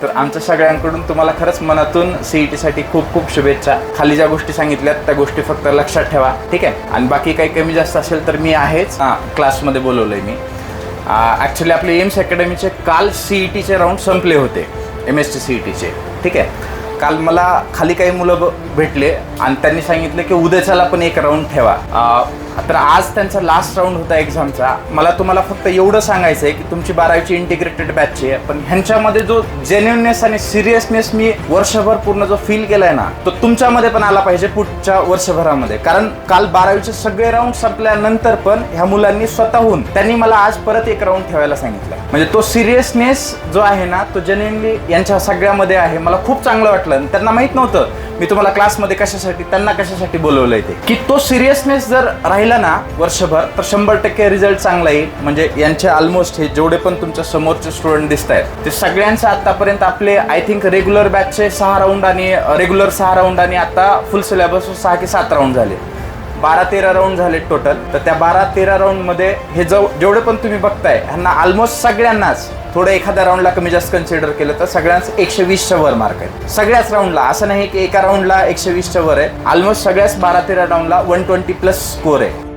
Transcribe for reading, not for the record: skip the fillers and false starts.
तर आमच्या सगळ्यांकडून तुम्हाला खरंच मनातून सीईटीसाठी खूप खूप शुभेच्छा. खाली ज्या गोष्टी सांगितल्यात त्या गोष्टी फक्त लक्षात ठेवा, ठीक आहे. आणि बाकी काही कमी जास्त असेल तर मी आहेच. क्लासमध्ये बोलवलंय मी. ॲक्च्युली आपले एम्स अकॅडमीचे काल सीईटीचे राऊंड संपले होते, MSc सीईटीचे, ठीक आहे. काल मला खाली काही मुलं भेटले आणि त्यांनी सांगितलं की उद्याच्याला पण एक राऊंड ठेवा. तर आज त्यांचा लास्ट राऊंड होता एक्झामचा. मला तुम्हाला फक्त एवढं सांगायचं आहे की तुमची 12वीची इंटिग्रेटेड बॅचची आहे, पण ह्यांच्यामध्ये जो जेन्युइननेस आणि सिरियसनेस मी वर्षभर पूर्ण जो फील केलाय ना, तो तुमच्यामध्ये पण आला पाहिजे पुढच्या वर्षभरामध्ये. कारण काल 12वीचे सगळे राऊंड संपल्यानंतर पण ह्या मुलांनी स्वतःहून त्यांनी मला आज परत एक राऊंड ठेवायला सांगितलं. म्हणजे तो सिरियसनेस जो आहे ना, तो जेन्युइनली यांच्या सगळ्यामध्ये आहे. मला खूप चांगलं वाटलं. त्यांना माहित नव्हतं मी तुम्हाला क्लासमध्ये कशासाठी, त्यांना कशासाठी बोलवलंय ते, की तो सिरियसनेस जर राहिला ना वर्षभर तर 100% रिझल्ट चांगला येईल. म्हणजे यांचे ऑलमोस्ट हे जेवढे पण तुमच्या समोरचे स्टुडंट दिसत आहेत ते सगळ्यांचं आतापर्यंत आपले आय थिंक रेग्युलर बॅचचे 6 राऊंड आणि रेग्युलर 6 राऊंड आणि आता फुल सिलेबस 6 की 7 राऊंड झाले. 12-13 राऊंड झाले टोटल. तर त्या 12-13 राऊंडमध्ये हे जेवढे पण तुम्ही बघताय ह्यांना ऑलमोस्ट सगळ्यांनाच थोडं एखाद्या राऊंडला कमी जास्त कन्सिडर केलं तर सगळ्यांच 120च्या वर मार्क आहेत. सगळ्याच राऊंडला, असं नाही की एका राऊंडला 120च्या वर आहे. ऑलमोस्ट सगळ्याच 12-13 राऊंडला 120+ स्कोर आहे.